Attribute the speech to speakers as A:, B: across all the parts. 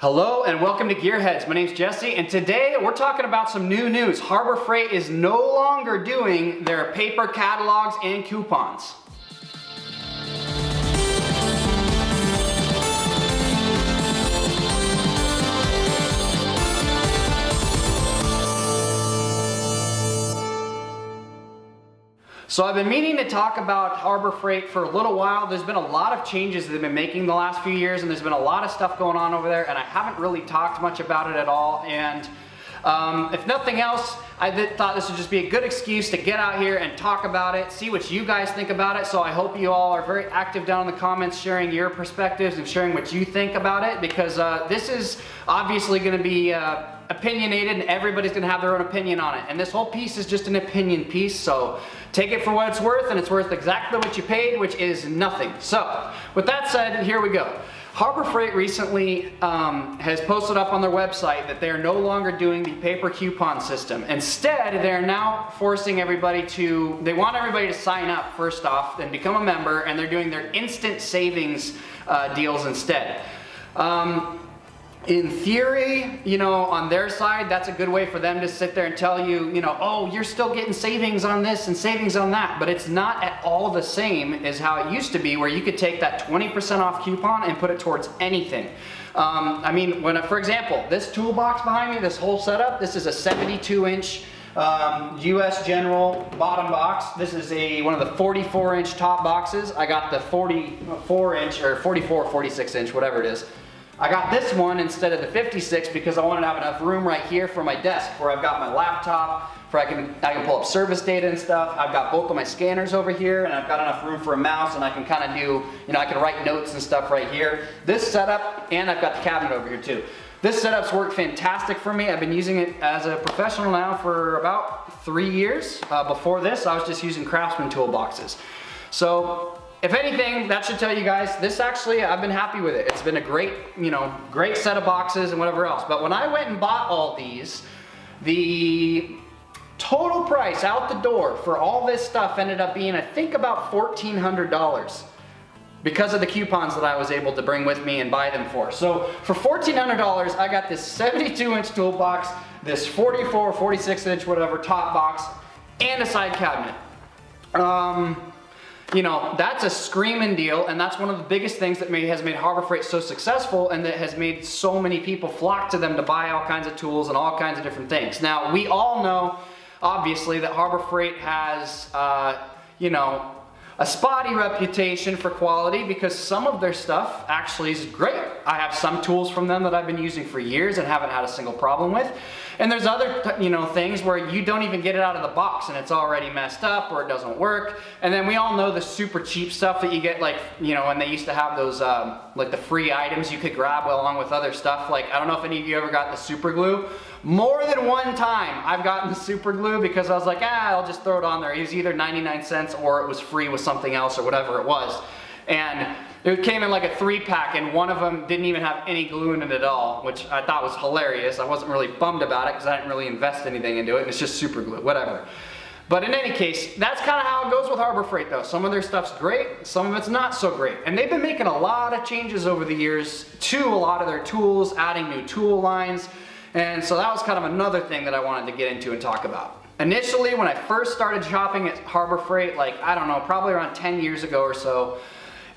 A: Hello and welcome to GearHeads. My name's Jesse and today we're talking about some new news. Harbor Freight is no longer doing their paper catalogs and coupons. So I've been meaning to talk about Harbor Freight for a little while. There's been a lot of changes that they've been making the last few years, and there's been a lot of stuff going on over there, and I haven't really talked much about it at all. And if nothing else, I thought this would just be a good excuse to get out here and talk about it, see what you guys think about it. So I hope you all are very active down in the comments, sharing your perspectives and sharing what you think about it, because this is obviously going to be opinionated and everybody's going to have their own opinion on it. And this whole piece is just an opinion piece, so take it for what it's worth, and it's worth exactly what you paid, which is nothing. So with that said, here we go. Harbor Freight recently has posted up on their website that they are no longer doing the paper coupon system. Instead, they're now forcing everybody to, they want everybody to sign up first off and become a member, and they're doing their instant savings deals instead. In theory, you know, on their side, that's a good way for them to sit there and tell you, you know, oh, you're still getting savings on this and savings on that, but it's not at all the same as how it used to be, where you could take that 20% off coupon and put it towards anything. I mean, for example, this toolbox behind me, this whole setup, this is a 72-inch US General bottom box. This is one of the 44-inch top boxes. I got the 44-inch or 44, 46-inch, whatever it is. I got this one instead of the 56 because I wanted to have enough room right here for my desk where I've got my laptop, where I can pull up service data and stuff. I've got both of my scanners over here, and I've got enough room for a mouse, and I can kind of do, you know, I can write notes and stuff right here. This setup, and I've got the cabinet over here too. This setup's worked fantastic for me. I've been using it as a professional now for about 3 years. Before this, I was just using Craftsman toolboxes. So, if anything, that should tell you guys, this actually, I've been happy with it. It's been a great, you know, great set of boxes and whatever else. But when I went and bought all these, the total price out the door for all this stuff ended up being, I think, about $1,400 because of the coupons that I was able to bring with me and buy them for. So for $1,400, I got this 72-inch toolbox, this 44, 46-inch, whatever, top box, and a side cabinet. You know, that's a screaming deal, and that's one of the biggest things that has made Harbor Freight so successful, and that has made so many people flock to them to buy all kinds of tools and all kinds of different things. Now, we all know, obviously, that Harbor Freight has, you know, a spotty reputation for quality because some of their stuff actually is great. I have some tools from them that I've been using for years and haven't had a single problem with. And there's other, you know, things where you don't even get it out of the box and it's already messed up or it doesn't work. And then we all know the super cheap stuff that you get, like, you know, when they used to have those, like the free items you could grab along with other stuff. Like, I don't know if any of you ever got the super glue. More than one time I've gotten the super glue because I was like, I'll just throw it on there. It was either 99 cents or it was free with something else or whatever it was. And it came in like a 3-pack, and one of them didn't even have any glue in it at all, which I thought was hilarious. I wasn't really bummed about it because I didn't really invest anything into it, and it's just super glue, whatever. But in any case, that's kind of how it goes with Harbor Freight though. Some of their stuff's great, some of it's not so great. And they've been making a lot of changes over the years to a lot of their tools, adding new tool lines. And so that was kind of another thing that I wanted to get into and talk about. Initially, when I first started shopping at Harbor Freight, like, I don't know, probably around 10 years ago or so,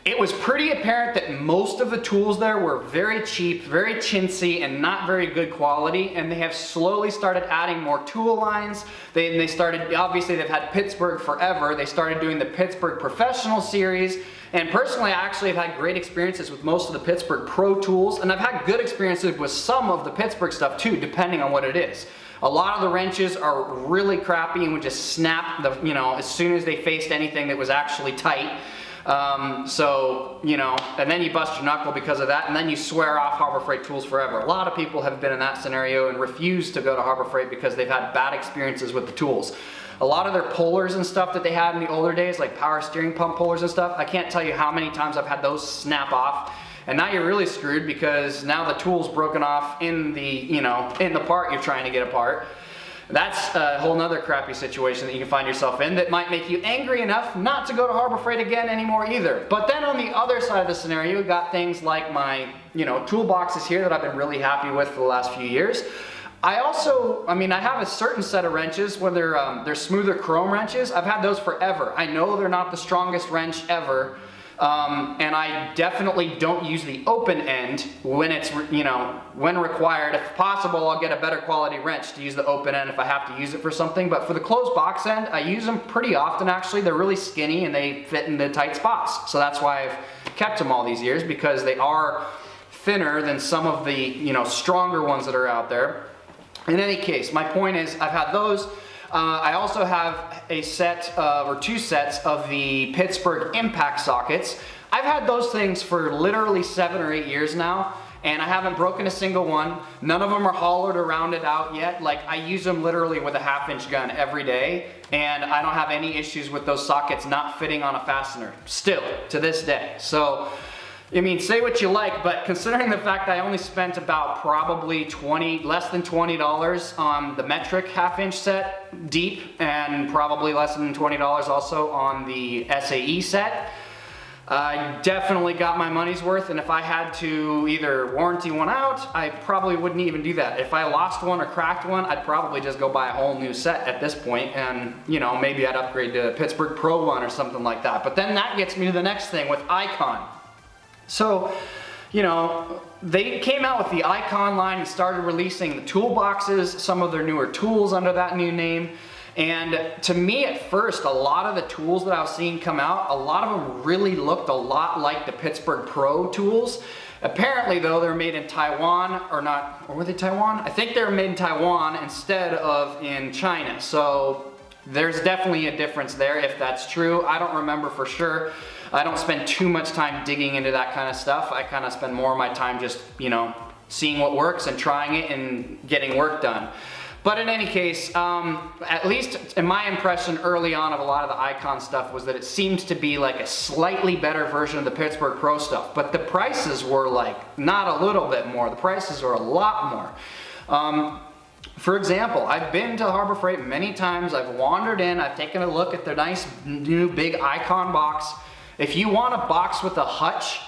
A: it was pretty apparent that most of the tools there were very cheap, very chintzy, and not very good quality, and they have slowly started adding more tool lines. They started, obviously they've had Pittsburgh forever. They started doing the Pittsburgh Professional Series, and personally I actually have had great experiences with most of the Pittsburgh Pro tools, and I've had good experiences with some of the Pittsburgh stuff too, depending on what it is. A lot of the wrenches are really crappy and would just snap, you know, as soon as they faced anything that was actually tight. So, you know, and then you bust your knuckle because of that, and then you swear off Harbor Freight tools forever. A lot of people have been in that scenario and refused to go to Harbor Freight because they've had bad experiences with the tools. A lot of their pullers and stuff that they had in the older days, like power steering pump pullers and stuff, I can't tell you how many times I've had those snap off. And now you're really screwed because now the tool's broken off in the, you know, in the part you're trying to get apart. that's a whole nother crappy situation that you can find yourself in that might make you angry enough not to go to Harbor Freight again anymore either. But then on the other side of the scenario, you got things like my, toolboxes here that I've been really happy with for the last few years. I also, I have a certain set of wrenches where they're smoother chrome wrenches. I've had those forever. I know they're not the strongest wrench ever. And I definitely don't use the open end when it's, when required. If possible, I'll get a better quality wrench to use the open end if I have to use it for something. But for the closed box end, I use them pretty often actually. They're really skinny and they fit in the tight spots. So that's why I've kept them all these years, because they are thinner than some of the, stronger ones that are out there. In any case, my point is I've had those. I also have a set or two sets of the Pittsburgh impact sockets. I've had those things for literally 7 or 8 years now, and I haven't broken a single one. None of them are hollowed or rounded out yet. Like, I use them literally with a 1/2-inch gun every day, and I don't have any issues with those sockets not fitting on a fastener still to this day. So, say what you like, but considering the fact I only spent about probably less than $20 on the metric 1/2-inch set deep, and probably less than $20 also on the SAE set, I definitely got my money's worth. And if I had to either warranty one out, I probably wouldn't even do that. If I lost one or cracked one, I'd probably just go buy a whole new set at this point, and maybe I'd upgrade to a Pittsburgh Pro one or something like that. But then that gets me to the next thing with Icon. So, they came out with the Icon line and started releasing the toolboxes, some of their newer tools under that new name. And to me at first, a lot of the tools that I was seeing come out, a lot of them really looked a lot like the Pittsburgh Pro tools. Apparently though, they're made in Taiwan, or were they Taiwan? I think they were made in Taiwan instead of in China. So there's definitely a difference there if that's true. I don't remember for sure. I don't spend too much time digging into that kind of stuff. I kind of spend more of my time just, seeing what works and trying it and getting work done. But in any case, at least in my impression early on of a lot of the Icon stuff was that it seemed to be like a slightly better version of the Pittsburgh Pro stuff. But the prices were like not a little bit more. The prices are a lot more. For example, I've been to Harbor Freight many times. I've wandered in. I've taken a look at their nice new big Icon box. If you want a box with a hutch,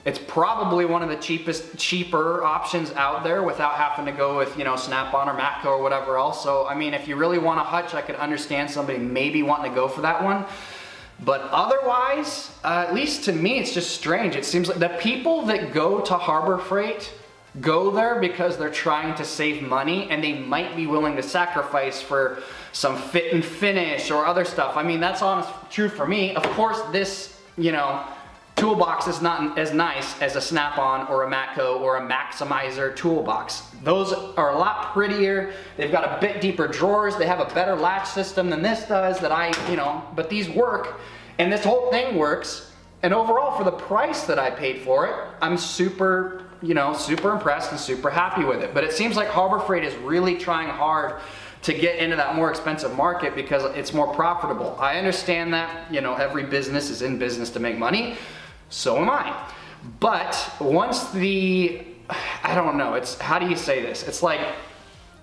A: it's probably one of the cheaper options out there without having to go with, Snap-on or Matco or whatever else. So, if you really want a hutch, I could understand somebody maybe wanting to go for that one. But otherwise, at least to me, it's just strange. It seems like the people that go to Harbor Freight go there because they're trying to save money, and they might be willing to sacrifice for some fit and finish or other stuff. That's honest true for me. Of course, this toolbox is not as nice as a Snap-on or a Matco or a Maximizer toolbox. Those are a lot prettier. They've got a bit deeper drawers. They have a better latch system than this does but these work, and this whole thing works. And overall, for the price that I paid for it, I'm super impressed and super happy with it. But it seems like Harbor Freight is really trying hard to get into that more expensive market because it's more profitable. I understand that, every business is in business to make money. So am I. But once I don't know, how do you say this? It's like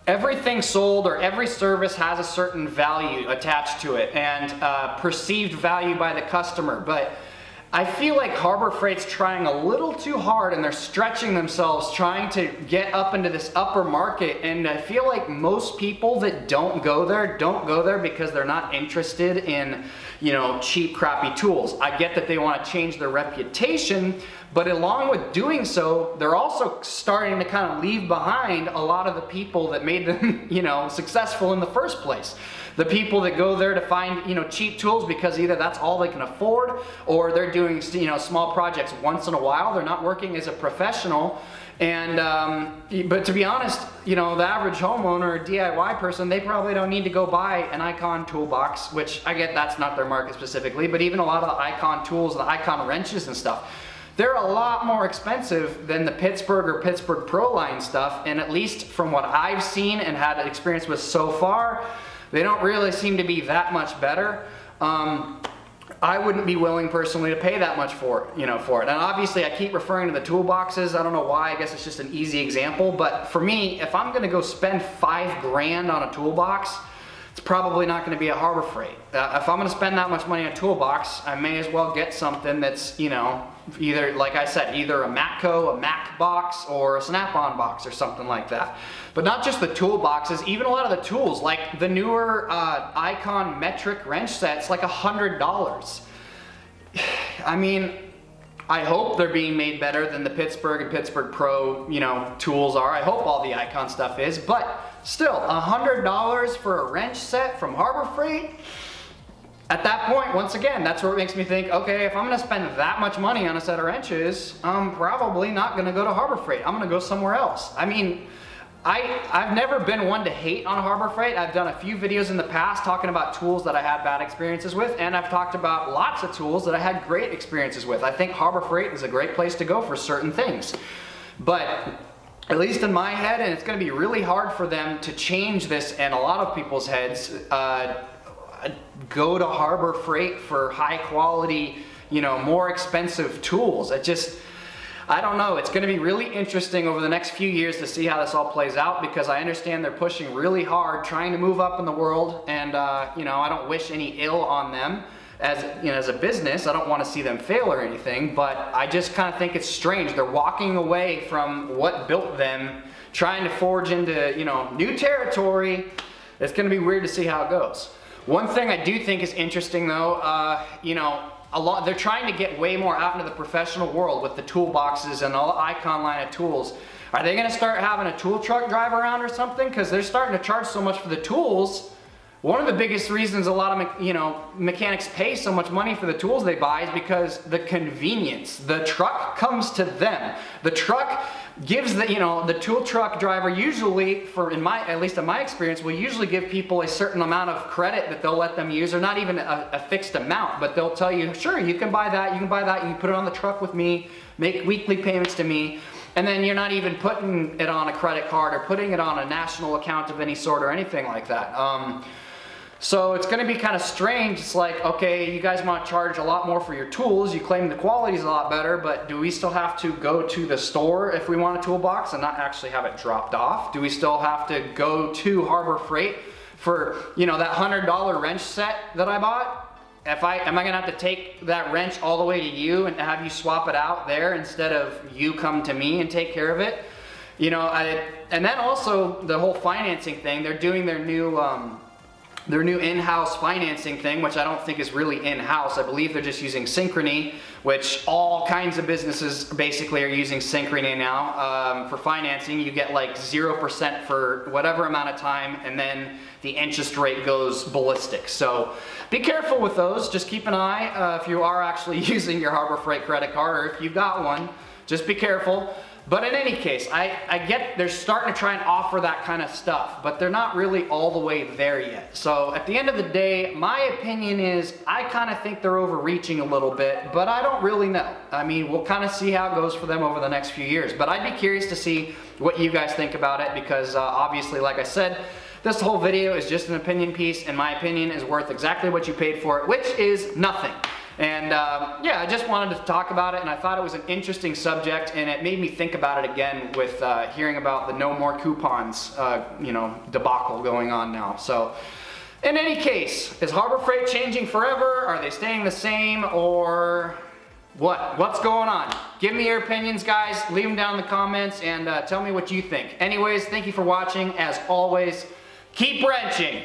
A: everything sold or every service has a certain value attached to it and perceived value by the customer. But I feel like Harbor Freight's trying a little too hard, and they're stretching themselves trying to get up into this upper market, and I feel like most people that don't go there because they're not interested in, cheap, crappy tools. I get that they want to change their reputation, but along with doing so, they're also starting to kind of leave behind a lot of the people that made them, successful in the first place. The people that go there to find, cheap tools because either that's all they can afford, or they're doing, small projects once in a while. They're not working as a professional. And, but to be honest, the average homeowner or DIY person, they probably don't need to go buy an Icon toolbox, which I get that's not their market specifically, but even a lot of the Icon tools, the Icon wrenches and stuff, they're a lot more expensive than the Pittsburgh or Pittsburgh Pro line stuff. And at least from what I've seen and had experience with so far, they don't really seem to be that much better. I wouldn't be willing personally to pay that much for it, for it. And obviously I keep referring to the toolboxes. I don't know why, I guess it's just an easy example, but for me, if I'm gonna go spend $5,000 on a toolbox, it's probably not gonna be a Harbor Freight. If I'm gonna spend that much money on a toolbox, I may as well get something that's, either, like I said, either a Matco, a Mac box, or a Snap-on box or something like that. But not just the toolboxes, even a lot of the tools, like the newer Icon metric wrench sets, like $100. I mean, I hope they're being made better than the Pittsburgh and Pittsburgh Pro, tools are. I hope all the Icon stuff is, but still, $100 for a wrench set from Harbor Freight? At that point, once again, that's where it makes me think, okay, if I'm gonna spend that much money on a set of wrenches, I'm probably not gonna go to Harbor Freight. I'm gonna go somewhere else. I mean, I've never been one to hate on Harbor Freight. I've done a few videos in the past talking about tools that I had bad experiences with, and I've talked about lots of tools that I had great experiences with. I think Harbor Freight is a great place to go for certain things. But at least in my head, and it's gonna be really hard for them to change this in a lot of people's heads, go to Harbor Freight for high quality, more expensive tools. I don't know. It's going to be really interesting over the next few years to see how this all plays out, because I understand they're pushing really hard, trying to move up in the world, and I don't wish any ill on them as a business. I don't want to see them fail or anything, but I just kind of think it's strange. They're walking away from what built them, trying to forge into new territory. It's going to be weird to see how it goes. One thing I do think is interesting though, they're trying to get way more out into the professional world with the toolboxes and all the Icon line of tools. Are they gonna start having a tool truck drive around or something? Because they're starting to charge so much for the tools. One of the biggest reasons a lot of mechanics pay so much money for the tools they buy is because the convenience. The truck comes to them. The truck gives the tool truck driver usually, at least in my experience, will usually give people a certain amount of credit that they'll let them use, or not even a fixed amount, but they'll tell you, sure, you can buy that, you can put it on the truck with me, make weekly payments to me, and then you're not even putting it on a credit card or putting it on a national account of any sort or anything like that. So it's going to be kind of strange. It's like, okay, you guys want to charge a lot more for your tools. You claim the quality is a lot better, but do we still have to go to the store if we want a toolbox and not actually have it dropped off? Do we still have to go to Harbor Freight for, that $100 wrench set that I bought? Am I going to have to take that wrench all the way to you and have you swap it out there instead of you come to me and take care of it? And then also the whole financing thing. They're doing their new in-house financing thing, which I don't think is really in-house. I believe they're just using Synchrony, which all kinds of businesses basically are using Synchrony now. For financing, you get like 0% for whatever amount of time, and then the interest rate goes ballistic. So be careful with those. Just keep an eye if you are actually using your Harbor Freight credit card, or if you've got one, just be careful. But in any case, I get they're starting to try and offer that kind of stuff, but they're not really all the way there yet. So at the end of the day, my opinion is I kind of think they're overreaching a little bit, but I don't really know. I mean, we'll kind of see how it goes for them over the next few years. But I'd be curious to see what you guys think about it, because obviously, like I said, this whole video is just an opinion piece, and my opinion is worth exactly what you paid for it, which is nothing. And yeah, I just wanted to talk about it, and I thought it was an interesting subject, and it made me think about it again with hearing about the no more coupons, debacle going on now. So in any case, is Harbor Freight changing forever? Are they staying the same, or what? What's going on? Give me your opinions, guys. Leave them down in the comments, and tell me what you think. Anyways, thank you for watching. As always, keep wrenching.